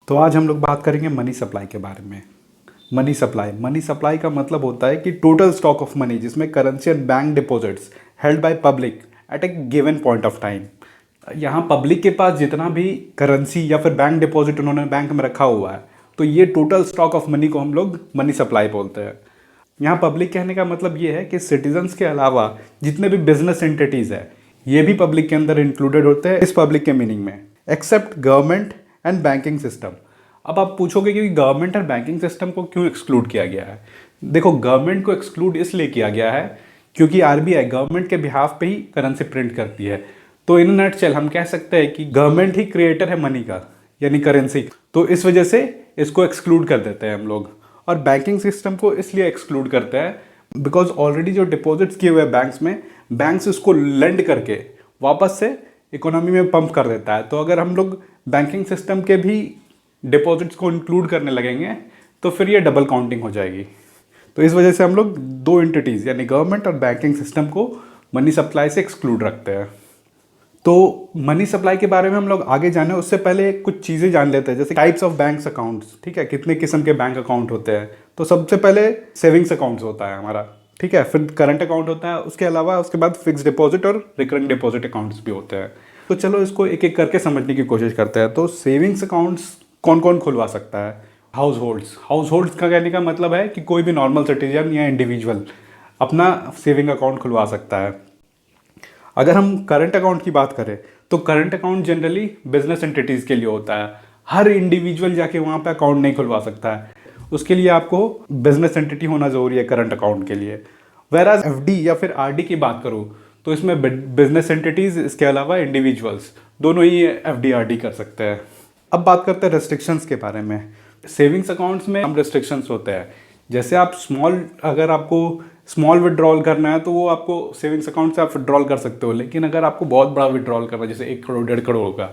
तो आज हम लोग बात करेंगे मनी सप्लाई के बारे में। मनी सप्लाई का मतलब होता है कि टोटल स्टॉक ऑफ मनी जिसमें currency and bank deposits held by public at A given point of time. यहाँ पब्लिक के पास जितना भी करेंसी या फिर बैंक डिपॉजिट उन्होंने बैंक में रखा हुआ है, तो ये टोटल स्टॉक ऑफ मनी को हम लोग मनी सप्लाई बोलते हैं। यहाँ पब्लिक कहने का मतलब ये है कि सिटीजन्स के अलावा जितने भी बिजनेस एंटिटीज़ है ये भी पब्लिक के अंदर इंक्लूडेड होते हैं इस पब्लिक के मीनिंग में, except government and banking system. अब आप पूछोगे कि गवर्नमेंट और बैंकिंग सिस्टम को क्यों एक्सक्लूड किया गया है। देखो, गवर्नमेंट को एक्सक्लूड इसलिए किया गया है क्योंकि आरबीआई गवर्नमेंट के बिहाफ पे ही करेंसी प्रिंट करती है। तो इन नटशेल हम कह सकते हैं कि गवर्नमेंट ही क्रिएटर है मनी का, यानी करेंसी। तो इस वजह से इसको एक्सक्लूड कर देते हैं हम लोग। और बैंकिंग सिस्टम को इसलिए एक्सक्लूड करते हैं बिकॉज ऑलरेडी जो डिपॉजिट्स किए हुए बैंक्स में, बैंक्स इसको लेंड करके वापस से इकोनॉमी में पंप कर देता है। तो अगर हम लोग बैंकिंग सिस्टम के भी डिपॉजिट्स को इंक्लूड करने लगेंगे तो फिर ये डबल काउंटिंग हो जाएगी। तो इस वजह से हम लोग दो एंटिटीज़ यानी गवर्नमेंट और बैंकिंग सिस्टम को मनी सप्लाई से एक्सक्लूड रखते हैं। तो मनी सप्लाई के बारे में हम लोग आगे जाने उससे पहले कुछ चीज़ें जान लेते हैं, जैसे टाइप्स ऑफ बैंक अकाउंट्स। ठीक है, कितने किस्म के बैंक अकाउंट होते हैं। तो सबसे पहले सेविंग्स अकाउंट्स होता है हमारा, ठीक है, फिर करंट अकाउंट होता है, उसके अलावा उसके बाद फिक्स डिपॉजिट और रिकरिंग डिपॉजिट अकाउंट्स भी होते हैं। तो चलो इसको एक एक करके समझने की कोशिश करते हैं। तो सेविंग्स अकाउंट्स कौन कौन खुलवा सकता है? हाउस होल्ड्स का कहने का मतलब है कि कोई भी नॉर्मल सिटीजन या इंडिविजुअल अपना सेविंग अकाउंट खुलवा सकता है। अगर हम करंट अकाउंट की बात करें तो current account generally business entities के लिए होता है। हर इंडिविजुअल जाके वहाँ पे अकाउंट नहीं खुलवा सकता है, उसके लिए आपको बिजनेस एंटिटी होना ज़रूरी है करंट अकाउंट के लिए। वेराज एफडी या फिर आरडी की बात करूँ तो इसमें बिजनेस एंटिटीज़ इसके अलावा इंडिविजुअल्स दोनों ही एफडी आरडी कर सकते हैं। अब बात करते हैं रेस्ट्रिक्शंस के बारे में। सेविंग्स अकाउंट्स में हम रेस्ट्रिक्शंस होते हैं, जैसे आप अगर आपको स्मॉल विड्रॉल करना है तो वो आपको सेविंग्स अकाउंट से आप विड्रॉल कर सकते हो। लेकिन अगर आपको बहुत बड़ा विड्रॉल करना है, जैसे 1 करोड़ 1.5 करोड़ का,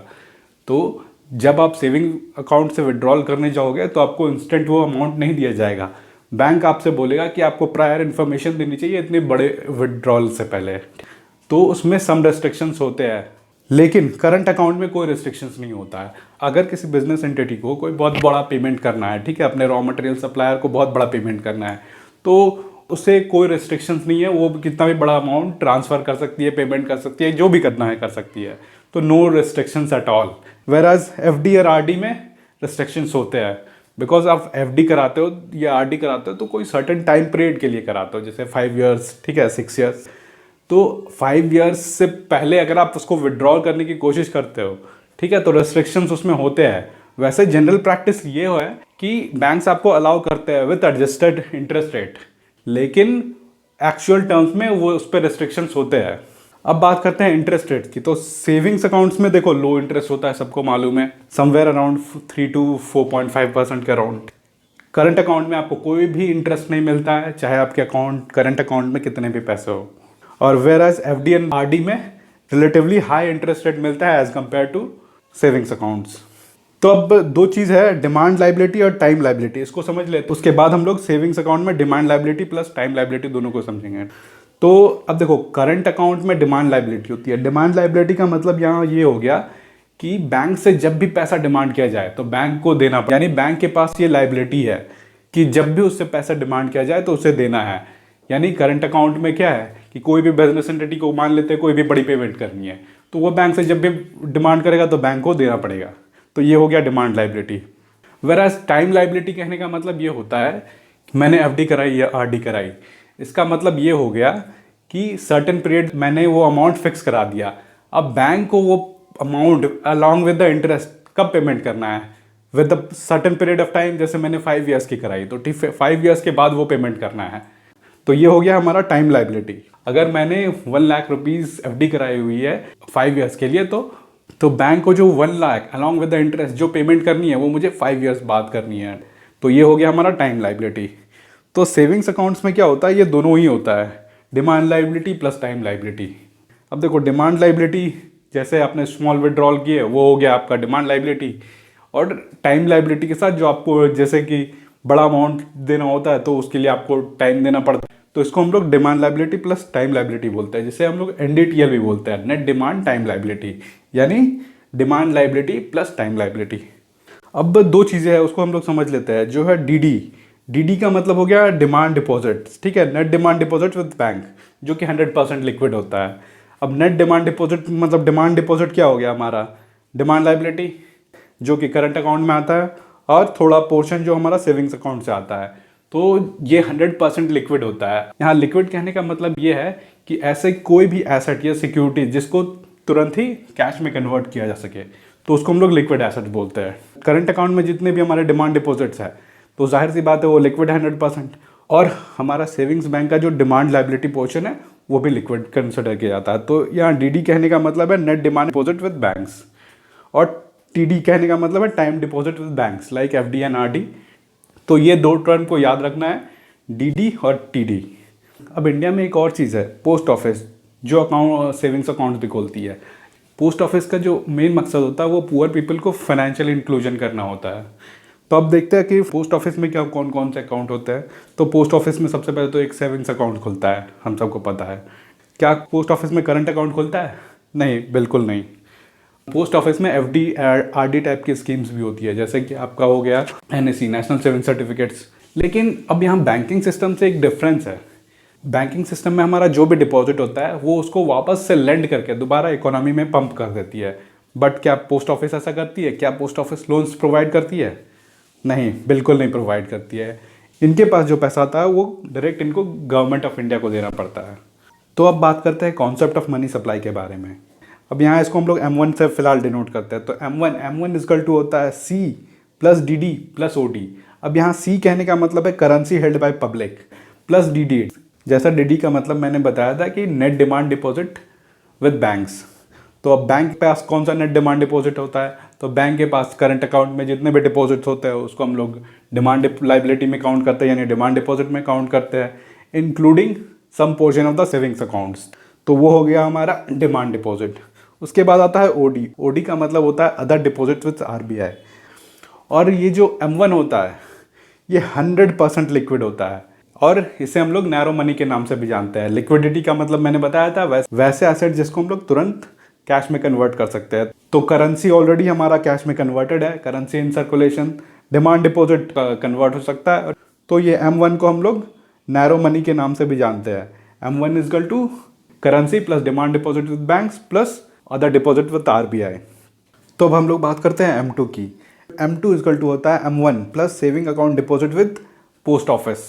तो जब आप सेविंग अकाउंट से विड्रॉल करने जाओगे तो आपको इंस्टेंट वो अमाउंट नहीं दिया जाएगा। बैंक आपसे बोलेगा कि आपको प्रायर इन्फॉर्मेशन देनी चाहिए इतने बड़े विड्रॉल से पहले। तो उसमें सम रेस्ट्रिक्शंस होते हैं, लेकिन करंट अकाउंट में कोई रेस्ट्रिक्शंस नहीं होता है। अगर किसी बिजनेस एंटिटी को कोई बहुत बड़ा पेमेंट करना है, ठीक है, अपने रॉ मटेरियल सप्लायर को बहुत बड़ा पेमेंट करना है, तो उससे कोई रेस्ट्रिक्शंस नहीं है। वो कितना भी बड़ा अमाउंट ट्रांसफ़र कर सकती है, पेमेंट कर सकती है, जो भी करना है कर सकती है। तो no restrictions at all. Whereas FD और आरडी में रेस्ट्रिक्शंस होते हैं, बिकॉज आप एफडी कराते हो या आरडी कराते हो तो कोई सर्टेन टाइम पीरियड के लिए कराते हो, जैसे 5 ईयर्स, ठीक है, 6 ईयर्स। तो 5 ईयर्स से पहले अगर आप उसको विड्रॉल करने की कोशिश करते हो, ठीक है, तो रेस्ट्रिक्शंस उसमें होते हैं। वैसे जनरल प्रैक्टिस ये है कि बैंक्स आपको अलाउ करते हैं विद एडजस्टेड इंटरेस्ट रेट, लेकिन एक्चुअल टर्म्स में वो उस पर रेस्ट्रिक्शंस होते हैं। अब बात करते हैं इंटरेस्ट रेट की। तो सेविंग्स अकाउंट्स में देखो लो इंटरेस्ट होता है, सबको मालूम है, समवेयर अराउंड 3 to 4.5% के अराउंड। करंट अकाउंट में आपको कोई भी इंटरेस्ट नहीं मिलता है, चाहे आपके करंट अकाउंट में कितने भी पैसे हो। और वेराज एफडी एंड आरडी में रिलेटिवली हाई इंटरेस्ट रेट मिलता है as compare to savings accounts. तो अब दो चीज़ है, डिमांड लाइबिलिटी और टाइम लाइबिलिटी, इसको समझ लेते। उसके बाद हम लोग सेविंग्स अकाउंट में demand liability plus time liability दोनों को समझेंगे। तो अब देखो, करंट अकाउंट में डिमांड लाइबिलिटी होती है। डिमांड लाइबिलिटी का मतलब यहाँ ये हो गया कि बैंक से जब भी पैसा डिमांड किया जाए तो बैंक को देना, यानी बैंक के पास ये लाइबिलिटी है कि जब भी उससे पैसा डिमांड किया जाए तो उसे देना है। यानी करंट अकाउंट में क्या है कि कोई भी बिजनेस एंटिटी को मान लेते हैं कोई भी बड़ी पेमेंट करनी है, तो वो बैंक से जब भी डिमांड करेगा तो बैंक को देना पड़ेगा। तो ये हो गया डिमांड लाइबिलिटी। वेराज टाइम लाइबिलिटी कहने का मतलब ये होता है कि मैंने एफडी कराई या आरडी कराई, इसका मतलब ये हो गया कि सर्टेन पीरियड मैंने वो अमाउंट फिक्स करा दिया। अब बैंक को वो amount along with the interest कब पेमेंट करना है, with the certain period of time. जैसे मैंने 5 ईयर्स की कराई तो 5 ईयर्स के बाद वो पेमेंट करना है। तो ये हो गया हमारा टाइम लाइबिलिटी। अगर मैंने 1 लाख रुपीज़ एफडी कराई हुई है 5 ईयर्स के लिए, तो बैंक को जो 1 lakh along with the interest जो पेमेंट करनी है वो मुझे 5 ईयर्स बाद करनी है। तो ये हो गया हमारा टाइम लाइबिलिटी। तो सेविंग्स अकाउंट्स में क्या होता है, ये दोनों ही होता है, demand liability plus time liability. अब देखो, डिमांड लाइबिलिटी जैसे आपने स्मॉल विड्रॉल किए वो हो गया आपका डिमांड लाइबिलिटी, और टाइम लाइबिलिटी के साथ जो आपको जैसे कि बड़ा अमाउंट देना होता है तो उसके लिए आपको टाइम देना पड़ता है, तो इसको हम लोग demand liability plus time liability बोलते हैं, जिसे हम लोग एनडीटीएल भी बोलते हैं, नेट डिमांड टाइम लाइबिलिटी, यानी demand liability plus time liability. अब दो चीज़ें हैं उसको हम लोग समझ लेते हैं। जो है डीडी, डीडी का मतलब हो गया डिमांड डिपॉजिट्स, ठीक है, net demand deposit with bank, जो कि 100% लिक्विड होता है। अब नेट डिमांड डिपॉजिट मतलब डिमांड डिपॉजिट क्या हो गया हमारा, डिमांड लाइबिलिटी जो कि करंट अकाउंट में आता है, और थोड़ा पोर्शन जो हमारा सेविंग्स अकाउंट से आता है। तो ये 100% लिक्विड होता है। यहाँ लिक्विड कहने का मतलब ये है कि ऐसे कोई भी एसेट या सिक्योरिटी जिसको तुरंत ही कैश में कन्वर्ट किया जा सके, तो उसको हम लोग लिक्विड एसेट बोलते हैं। करंट अकाउंट में जितने भी हमारे डिमांड डिपॉजिट्स है तो जाहिर सी बात है वो लिक्विड 100%, और हमारा सेविंग्स बैंक का जो डिमांड लाइबिलिटी पोर्शन है वो भी लिक्विड कंसिडर किया जाता है। तो यहाँ डीडी कहने का मतलब है net demand deposit with banks, और टीडी कहने का मतलब है time deposit with banks like FD and RD. तो ये दो टर्म को याद रखना है, डीडी और टीडी। अब इंडिया में एक और चीज़ है, पोस्ट ऑफिस, जो अकाउंट सेविंग्स अकाउंट भी खोलती है। पोस्ट ऑफिस का जो मेन मकसद होता है वो पुअर पीपल को फाइनेंशियल इंक्लूजन करना होता है। तो अब देखते हैं कि पोस्ट ऑफिस में क्या कौन कौन से अकाउंट होते हैं। तो पोस्ट ऑफिस में सबसे पहले तो एक सेविंग्स अकाउंट खुलता है, हम सबको पता है। क्या पोस्ट ऑफिस में करंट अकाउंट खुलता है? नहीं, बिल्कुल नहीं। पोस्ट ऑफिस में एफडी आरडी टाइप की स्कीम्स भी होती है, जैसे कि आपका हो गया एनएससी, नेशनल सेविंग सर्टिफिकेट्स। लेकिन अब यहाँ बैंकिंग सिस्टम से एक डिफरेंस है। बैंकिंग सिस्टम में हमारा जो भी डिपॉजिट होता है वो उसको वापस से लेंड करके दोबारा इकोनॉमी में पंप कर देती है। बट क्या पोस्ट ऑफिस ऐसा करती है? क्या पोस्ट ऑफिस लोन्स प्रोवाइड करती है? नहीं, बिल्कुल नहीं प्रोवाइड करती है। इनके पास जो पैसा आता है वो डायरेक्ट इनको गवर्नमेंट ऑफ इंडिया को देना पड़ता है। तो अब बात करते हैं कॉन्सेप्ट ऑफ मनी सप्लाई के बारे में। अब यहाँ इसको हम लोग M1 से फिलहाल डिनोट करते हैं। तो M1 इजकल टू होता है C plus DD plus OD। अब यहाँ C कहने का मतलब है currency held by public, plus DD, जैसा DD का मतलब मैंने बताया था कि net demand deposit with banks. तो अब बैंक के पास कौन सा नेट डिमांड डिपॉजिट होता है? तो बैंक के पास करंट अकाउंट में जितने भी डिपॉजिट्स होते हैं उसको हम लोग डिमांड लाइबिलिटी में काउंट करते हैं, यानी डिमांड डिपॉजिट में काउंट करते हैं, including some portion of the savings accounts. तो वो हो गया हमारा डिमांड डिपॉजिट। उसके बाद आता है OD का मतलब होता है अदर डिपॉजिट विद RBI। और ये जो M1 होता है ये 100% लिक्विड होता है, और इसे हम लोग नैरो मनी के नाम से भी जानते हैं। लिक्विडिटी का मतलब मैंने बताया था, वैसे एसेट जिसको हम लोग तुरंत कैश में कन्वर्ट कर सकते हैं। तो करेंसी ऑलरेडी हमारा कैश में कन्वर्टेड है, currency in circulation, demand deposit convert हो सकता है। तो ये M1 को हम लोग नैरो मनी के नाम से भी जानते हैं। M1 is equal to currency plus demand deposit with banks plus other deposit with RBI। तो अब हम लोग बात करते हैं M2 की। M2 इजकल टू होता है M1 plus saving account deposit with post office.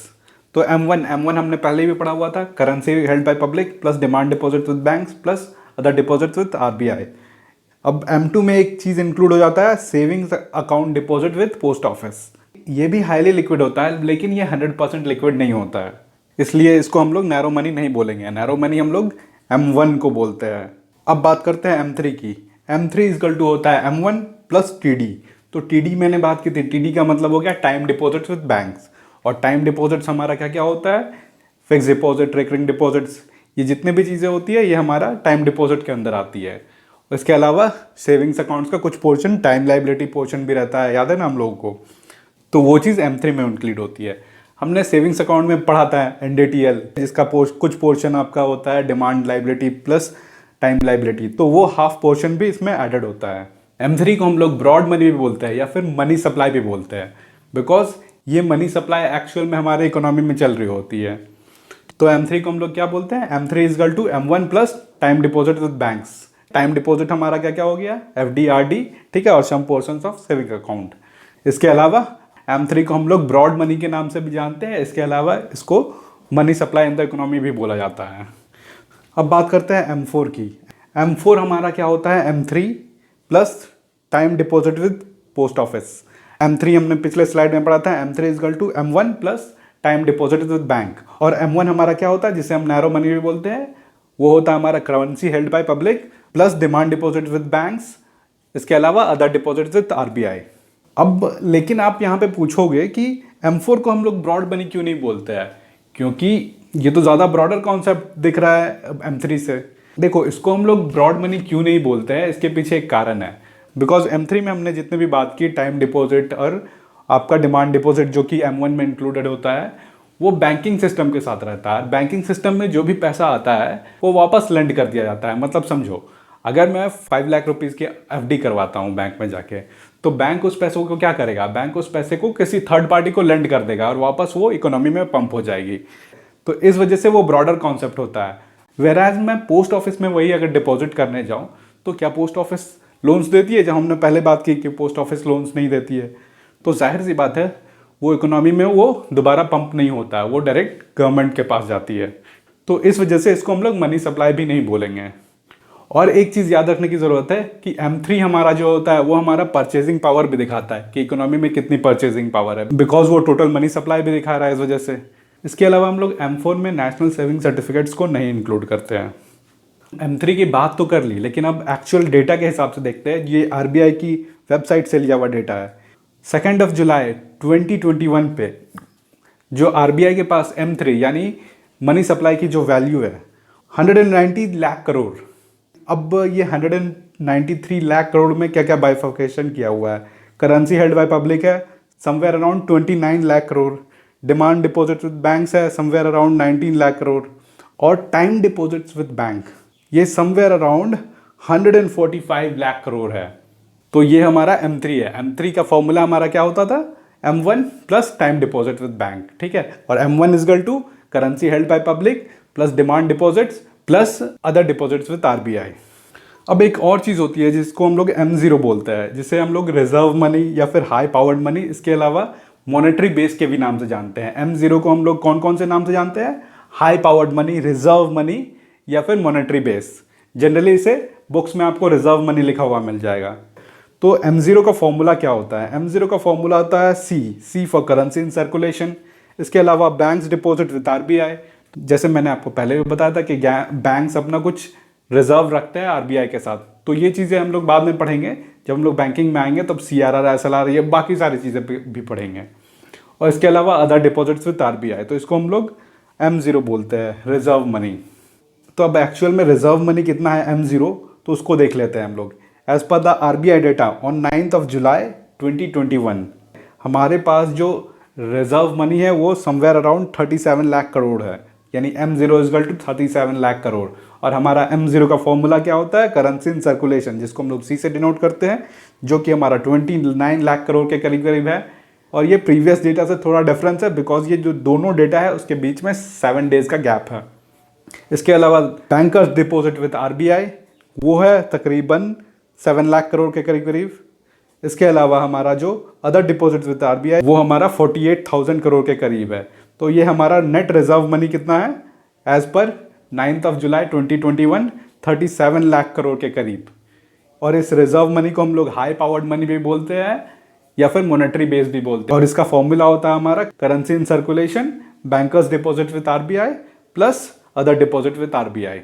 तो M1 हमने पहले भी पढ़ा हुआ था, currency held by public plus demand deposit with banks plus other deposit with RBI। अब M2 में एक चीज़ इंक्लूड हो जाता है, savings account deposit with post office. ये भी हाईली लिक्विड होता है, लेकिन ये 100% लिक्विड नहीं होता है, इसलिए इसको हम लोग नैरो मनी नहीं बोलेंगे। नैरो मनी हम लोग M1 को बोलते हैं। अब बात करते हैं M3 की। M3 इजकल टू होता है M1 प्लस TD। तो TD मैंने बात की थी, TD का मतलब हो गया टाइम डिपॉजिट विद बैंक्स। और टाइम डिपॉजिट्स हमारा क्या क्या होता है? फिक्स डिपॉजिट, रिकरिंग डिपॉजिट्स, ये जितने भी चीज़ें होती है ये हमारा टाइम डिपॉजिट के अंदर आती है। इसके अलावा सेविंग्स अकाउंट्स का कुछ पोर्शन टाइम लाइबिलिटी पोर्शन भी रहता है, याद है ना हम लोगों को? तो वो चीज़ M3 में इंक्लूड होती है। हमने सेविंग्स अकाउंट में पढ़ा था NDTL, जिसका कुछ पोर्शन आपका होता है demand liability plus time liability, तो वो हाफ पोर्शन भी इसमें एडेड होता है। M3 को हम लोग ब्रॉड मनी भी बोलते हैं या फिर मनी सप्लाई भी बोलते हैं, बिकॉज ये मनी सप्लाई एक्चुअल में हमारे इकोनॉमी में चल रही होती है। तो M3 को हम लोग क्या बोलते हैं? M3 is equal to M1 plus time deposit with banks. Time deposit हमारा क्या क्या हो गया? FD RD, ठीक है, और सम पोर्शंस ऑफ सेविंग अकाउंट। इसके अलावा M3 को हम लोग ब्रॉड मनी के नाम से भी जानते हैं। इसके अलावा इसको money supply in the economy भी बोला जाता है। अब बात करते हैं M4 की। M4 हमारा क्या होता है? M3 plus time deposit with post office. M3 हमने पिछले स्लाइड में पढ़ा था, M3 is equal to M1 plus time deposit with bank. और M1 हमारा क्या होता है, जिसे हम नैरो मनी भी बोलते हैं? वो होता है हमारा currency held by public plus demand deposit with banks, इसके अलावा अदर डिपॉजिट विद RBI। अब लेकिन आप यहाँ पे पूछोगे कि M4 को हम लोग ब्रॉड मनी क्यों नहीं बोलते हैं? क्योंकि ये तो ज़्यादा ब्रॉडर कॉन्सेप्ट दिख रहा है M3 से। देखो, इसको हम लोग ब्रॉड मनी क्यों नहीं बोलते हैं, इसके पीछे एक कारण है। बिकॉज M3 में हमने जितने भी बात की टाइम डिपॉजिट और आपका डिमांड डिपॉजिट जो कि M1 में इंक्लूडेड होता है, वो बैंकिंग सिस्टम के साथ रहता है। बैंकिंग सिस्टम में जो भी पैसा आता है वो वापस लेंड कर दिया जाता है। मतलब समझो, अगर मैं 5 लाख रुपीज़ की FD करवाता हूँ बैंक में जाके, तो बैंक उस पैसों को क्या करेगा, बैंक उस पैसे को किसी थर्ड पार्टी को लेंड कर देगा और वापस वो इकोनॉमी में पंप हो जाएगी। तो इस वजह से वो ब्रॉडर कॉन्सेप्ट होता है। वेराज मैं पोस्ट ऑफिस में वही अगर डिपॉजिट करने जाऊँ तो क्या पोस्ट ऑफिस लोन्स देती है, जब हमने पहले बात की कि पोस्ट ऑफिस लोन्स नहीं देती है, तो जाहिर सी बात है वो इकोनॉमी में वो दोबारा पंप नहीं होता है, वो डायरेक्ट गवर्नमेंट के पास जाती है। तो इस वजह से इसको हम लोग मनी सप्लाई भी नहीं बोलेंगे। और एक चीज़ याद रखने की ज़रूरत है कि M3 हमारा जो होता है वो हमारा परचेजिंग पावर भी दिखाता है कि इकोनॉमी में कितनी परचेजिंग पावर है, बिकॉज वो टोटल मनी सप्लाई भी दिखा रहा है इस वजह से। इसके अलावा हम लोग M4 में नेशनल सेविंग सर्टिफिकेट्स को नहीं इंक्लूड करते हैं। M3 की बात तो कर ली, लेकिन अब एक्चुअल डेटा के हिसाब से देखते हैं। ये RBI की वेबसाइट से लिया हुआ डेटा है। 2 जुलाई 2021 पे जो RBI के पास M3 यानी मनी सप्लाई की जो वैल्यू है 190 लाख करोड़। अब ये 193 लाख करोड़ में क्या क्या बाइफर्केशन किया हुआ है। करेंसी हेल्ड बाय पब्लिक है somewhere around 29 lakh crore, demand deposit with banks है समवेयर अराउंड 19 लाख करोड़, और टाइम डिपॉजिट्स विद बैंक ये समवेयर अराउंड 145 लाख करोड़ है। तो ये हमारा M3 है। M3 का फॉर्मूला हमारा क्या होता था, M1 plus time deposit with bank, ठीक है। और M1 is equal to currency held by public plus demand deposits plus other deposits with RBI। अब एक और चीज़ होती है जिसको हम लोग M0 बोलते हैं, जिसे हम लोग रिजर्व मनी या फिर हाई पावर्ड मनी, इसके अलावा मॉनेटरी बेस के भी नाम से जानते हैं। M0 को हम लोग कौन कौन से नाम से जानते हैं, high powered money, reserve money या फिर मॉनेटरी बेस। जनरली इसे बुक्स में आपको रिजर्व मनी लिखा हुआ मिल जाएगा। तो M0 का फॉर्मूला क्या होता है, M0 का फॉर्मूला होता है C for currency in circulation. इसके अलावा बैंक्स डिपॉजिट विद RBI, जैसे मैंने आपको पहले भी बताया था कि बैंक्स अपना कुछ रिजर्व रखते हैं RBI के साथ। तो ये चीज़ें हम लोग बाद में पढ़ेंगे, जब हम लोग बैंकिंग में आएंगे तब CRR SLR ये बाकी सारी चीज़ें भी पढ़ेंगे। और इसके अलावा अदर डिपॉजिट्स विद RBI, तो इसको हम लोग M0 बोलते हैं, रिजर्व मनी। तो अब एक्चुअल में रिजर्व मनी कितना है M0, तो उसको देख लेते हैं हम लोग। As per the RBI data on 9 July 2021 हमारे पास जो रिजर्व मनी है वो समवेयर अराउंड 37 लाख करोड़ है, यानी M0 is equal to 37 lakh crore. और हमारा M0 का फॉर्मूला क्या होता है, करेंसी इन सर्कुलेशन, जिसको हम लोग C से डिनोट करते हैं, जो कि हमारा 29 लाख करोड़ के करीब करीब है। और ये प्रीवियस डेटा से थोड़ा डिफरेंस है, बिकॉज ये जो दोनों डेटा है उसके बीच में 7 डेज का गैप है। इसके अलावा बैंकर्स डिपॉजिट विद RBI वो है तकरीबन 7 लाख करोड़ के करीब करीब। इसके अलावा हमारा जो अदर डिपॉजिट विद RBI वो हमारा 48,000 करोड़ के करीब है। तो ये हमारा नेट रिजर्व मनी कितना है, as per 9 July 2021 37 lakh crore के करीब। और इस रिजर्व मनी को हम लोग हाई पावर्ड मनी भी बोलते हैं या फिर मॉनेटरी बेस भी बोलते हैं। और इसका फॉर्मूला होता है हमारा currency in circulation, bankers deposit with RBI plus other deposit with RBI।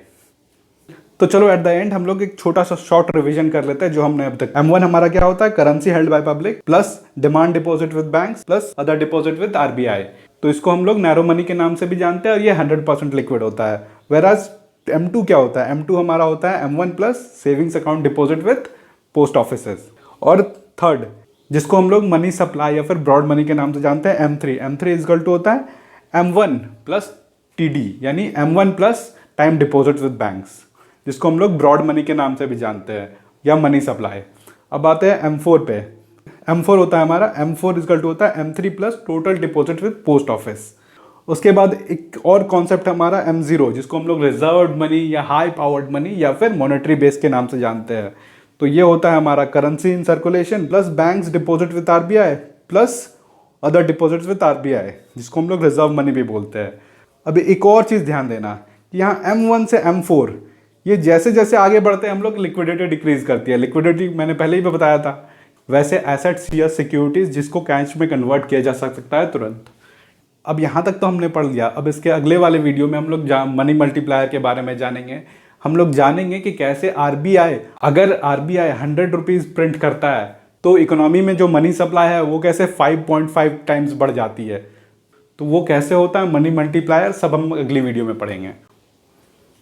तो चलो एट द एंड हम लोग एक छोटा सा शॉर्ट रिवीजन कर लेते हैं जो हमने अब तक। M1 हमारा क्या होता है, currency held by public plus demand deposit with banks plus other deposit with RBI। तो इसको हम लोग नैरो मनी के नाम से भी जानते हैं और ये 100% लिक्विड होता है। वेराज M2 क्या होता है, M2 हमारा होता है M1 plus savings account deposit with post offices. और थर्ड जिसको हम लोग मनी सप्लाई या फिर ब्रॉड मनी के नाम से जानते हैं M3 इजगल टू होता है M1 प्लस TD, यानी M1 plus time deposit with banks, जिसको हम लोग ब्रॉड मनी के नाम से भी जानते हैं या मनी सप्लाई। अब आते हैं M4 पे। M4 होता है हमारा M4 इजकल टू होता है M3 plus total deposit with post office. उसके बाद एक और कॉन्सेप्ट हमारा M0 जिसको हम लोग रिजर्व मनी या हाई पावर्ड मनी या फिर मॉनेटरी बेस के नाम से जानते हैं। तो ये होता है हमारा currency in circulation plus banks deposit with RBI plus other deposit with RBI, जिसको हम लोग रिजर्व मनी भी बोलते हैं। अभी एक और चीज़ ध्यान देना कि यहाँ M1 से M4 ये जैसे जैसे आगे बढ़ते हैं हम लोग लिक्विडिटी डिक्रीज करती है। लिक्विडिटी मैंने पहले ही बताया था। वैसे एसेट्स या सिक्योरिटीज जिसको कैश में कन्वर्ट किया जा सकता है तुरंत। अब यहाँ तक तो हमने पढ़ लिया। अब इसके अगले वाले वीडियो में हम लोग मनी मल्टीप्लायर के बारे में जानेंगे। हम लोग जानेंगे कि कैसे अगर RBI 100 रुपीज़ प्रिंट करता है तो इकोनॉमी में जो मनी सप्लाई है वो कैसे 5.5 टाइम्स बढ़ जाती है। तो वो कैसे होता है मनी मल्टीप्लायर, सब हम अगली वीडियो में पढ़ेंगे।